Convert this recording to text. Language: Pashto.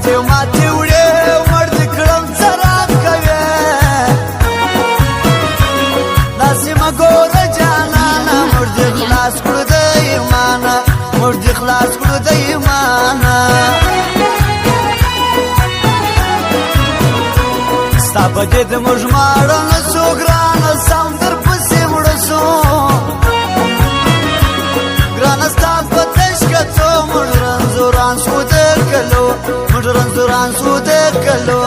ماتې ماتې وړې مړ دې کړم څه راکوې داسې مه ګوره جانانه موږ دې خلاص کړو د ایمانه موږ دې خلاص کړو د ایمانه ستا په دې د موږ ماړه نه سو ګرانه سم در پسې مړه سو ګرانه ستا په تشکڅو موږ رنځوران شو د کلو موږ رنځوران شو د کلو